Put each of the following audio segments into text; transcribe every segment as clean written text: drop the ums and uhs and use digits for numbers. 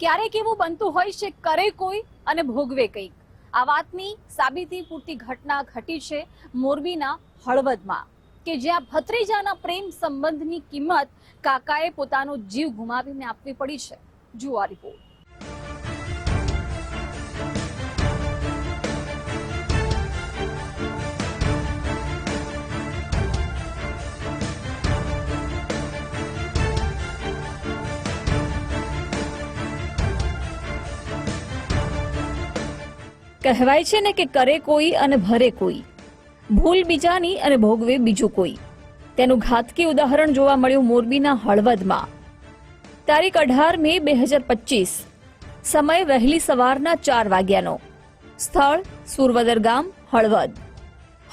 ક્યારેક એવું બનતું હોય છે, કરે કોઈ અને ભોગવે કંઈક. આ વાતની સાબિતી પૂરતી ઘટના ઘટી છે મોરબીના હળવદમાં, કે જ્યાં ભત્રીજાના પ્રેમ સંબંધની કિંમત કાકાએ પોતાનો જીવ ગુમાવીને આપવી પડી છે. જુઓ આ રિપોર્ટ. કહેવાય છે ને કે કરે કોઈ અને ભરે કોઈ, ભૂલ બીજાની અને ભોગવે બીજું કોઈ. તેનું ઘાતકી ઉદાહરણ જોવા મળ્યું મોરબીના હળવદમાં. તારીખ 18 મે 2025, સમય વહેલી સવારના 4 વાગ્યાનો. સ્થળ સુરવદર ગામ, હળવદ.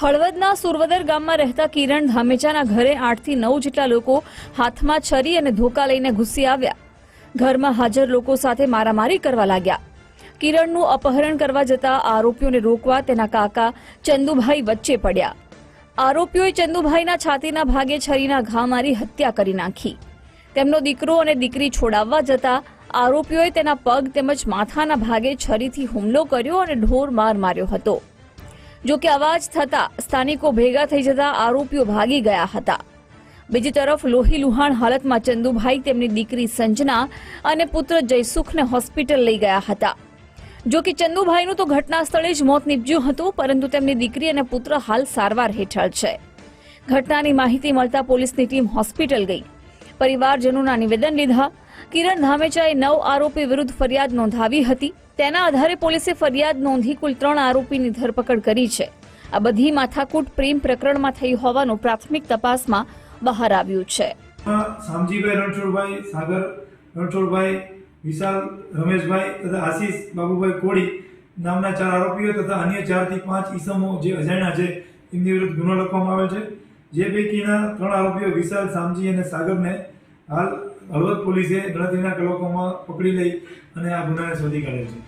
હળવદના સુરવદર ગામમાં રહેતા કિરણ ધામેચાના ઘરે 8 થી 9 જેટલા લોકો હાથમાં છરી અને ધોકા લઈને ઘૂસી આવ્યા. ઘરમાં હાજર લોકો સાથે મારામારી કરવા લાગ્યા. કિરણનું અપહરણ કરવા જતા આરોપીઓને રોકવા તેના કાકા ચંદુભાઈ વચ્ચે પડ્યા. આરોપીઓએ ચંદુભાઈના છાતીના ભાગે છરીના ઘા મારી હત્યા કરી નાખી. તેમનો દીકરો અને દીકરી છોડાવવા જતા આરોપીઓએ તેના પગ તેમજ માથાના ભાગે છરીથી હુમલો કર્યો અને ઢોર માર માર્યો હતો. જો કે અવાજ થતા સ્થાનિકો ભેગા થઈ જતા આરોપીઓ ભાગી ગયા હતા. બીજી તરફ લોહી લુહાણ હાલતમાં ચંદુભાઈ તેમની દીકરી સંજના અને પુત્ર જયસુખને હોસ્પિટલ લઈ ગયા હતા. જો કે ચંદુભાઈનું તો ઘટના સ્થળે જ મોત નીપજ્યું હતું, પરંતુ તેમની દીકરી અને પુત્ર હાલ સારવાર હેઠળ છે. ઘટનાની માહિતી મળતા પોલીસની ટીમ હોસ્પિટલ ગઈ. પરિવારજનોના નિવેદન લીધા. કિરણ ધામેચાએ 9 આરોપી વિરુદ્ધ ફરિયાદ નોંધાવી હતી. તેના આધારે પોલીસે ફરિયાદ નોંધી કુલ 3 આરોપીની ધરપકડ કરી છે. આ બધી માથાકૂટ પ્રેમ પ્રકરણમાં થઈ હોવાનું પ્રાથમિક તપાસમાં બહાર આવ્યું છે. શામજીભાઈ રણછોડભાઈ, સાગર રણછોડભાઈ, વિશાલ રમેશભાઈ તથા આશીષ બાબુભાઈ કોળી નામના 4 આરોપીઓ તથા અન્ય 4 થી 5 ઈસમો જે અજાણ્યા છે તેમની વિરુદ્ધ ગુનો લખવામાં આવેલ છે. જે પૈકીના 3 આરોપીઓ વિશાલ, શામજી અને સાગરને હાલ હળવદ પોલીસે ગણતરીના કલાકોમાં પકડી લઈ અને આ ગુનાને શોધી કાઢેલ છે.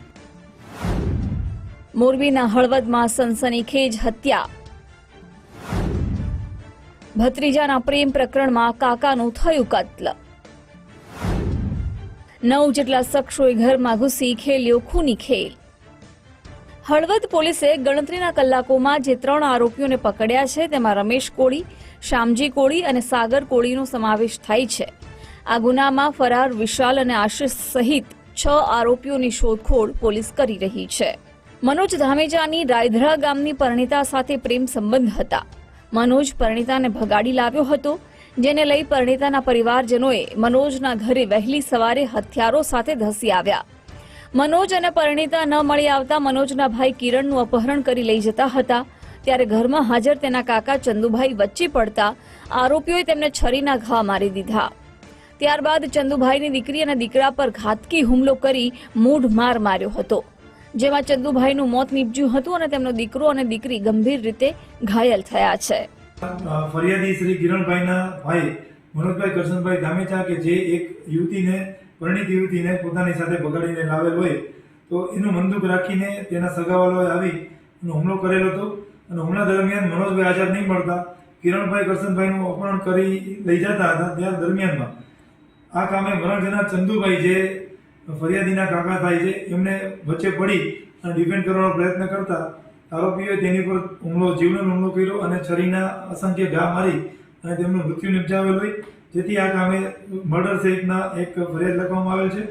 મોરબીના હળવદમાં સનસનીખેજ હત્યા. ભત્રીજાના પ્રેમ પ્રકરણમાં કાકાનું થયું કત્લ. 9 જેટલા શખ્સોએ ઘરમાં ઘૂસી ખેલ્યો ખૂની ખેલ. હળવદ પોલીસે ગણતરીના કલાકોમાં જે 3 આરોપીઓને પકડ્યા છે તેમાં રમેશ કોળી, શામજી કોળી અને સાગર કોળીનો સમાવેશ થાય છે. આ ગુનામાં ફરાર વિશાલ અને આશિષ સહિત 6 આરોપીઓની શોધખોળ પોલીસ કરી રહી છે. મનોજ ધામેચાની રાયધરા ગામની પરણિતા સાથે પ્રેમ સંબંધ હતા. મનોજ પરણિતાને ભગાડી લાવ્યો હતો, જેને લઈ પરણિતાના પરિવારજનોએ મનોજના ઘરે વહેલી સવારે હથિયારો સાથે ધસી આવ્યા. મનોજ અને પરણિતા ન મળી આવતા મનોજના ભાઈ કિરણનું અપહરણ કરી લઈ જતા હતા. ત્યારે ઘરમાં હાજર તેના કાકા ચંદુભાઈ વચ્ચે પડતા આરોપીઓએ તેમને છરીના ઘા મારી દીધા. ત્યારબાદ ચંદુભાઈની દીકરી અને દીકરા પર ઘાતકી હુમલો કરી મૂઢ માર માર્યો હતો, જેમાં ચંદુભાઈનું મોત નીપજ્યું હતું અને તેમનો દીકરો અને દીકરી ગંભીર રીતે ઘાયલ થયા છે. ફરિયાદી શ્રી કિરણભાઈના ભાઈ મનોજભાઈ કરશનભાઈ ધામેચા કે જે એક યુવતીને પરિણીત યુવતીને પોતાની સાથે બગાડીને લાવેલ હોય, તો એનું બંદૂક રાખીને તેના સગાવાળાએ આવી એનો હુમલો કરેલો હતો. અને હુમલા દરમિયાન મનોજભાઈ હાજર નહીં મળતા કિરણભાઈ કરશનભાઈનું અપહરણ કરી લઈ જતા હતા. ત્યાર દરમિયાનમાં આ કામે મરણ જનાર ચંદુભાઈ જે ફરિયાદીના કાકા થાય છે એમને વચ્ચે પડી અને ડિફેન્ડ કરવાનો પ્રયત્ન કરતા આરોપીઓએ તેની પર જીવલેણ હુમલો કર્યો અને છરીના અસંખ્ય ઘા મારી અને તેમનું મૃત્યુ નિપજાવેલ હોય, જેથી આ કામે મર્ડર સહિતના એક ફરિયાદ લખવામાં આવેલ છે.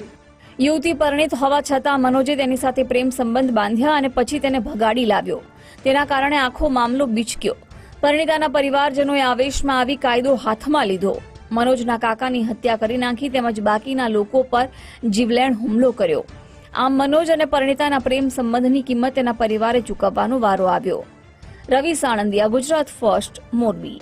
યુવતી પરિણીત હોવા છતાં મનોજે તેની સાથે પ્રેમ સંબંધ બાંધ્યા અને પછી તેને ભગાડી લાવ્યો. તેના કારણે આખો મામલો બીચક્યો. પરિણીતાના પરિવારજનોએ આવેશમાં આવી કાયદો હાથમાં લીધો. મનોજના કાકાની હત્યા કરી નાખી તેમજ બાકીના લોકો પર જીવલેણ હુમલો કર્યો. આમ મનોજ અને પરિણીતાના પ્રેમ સંબંધની કિંમત તેના પરિવારે ચૂકવવાનો વારો આવ્યો. રવિ સાણંદિયા, ગુજરાત ફર્સ્ટ, મોરબી.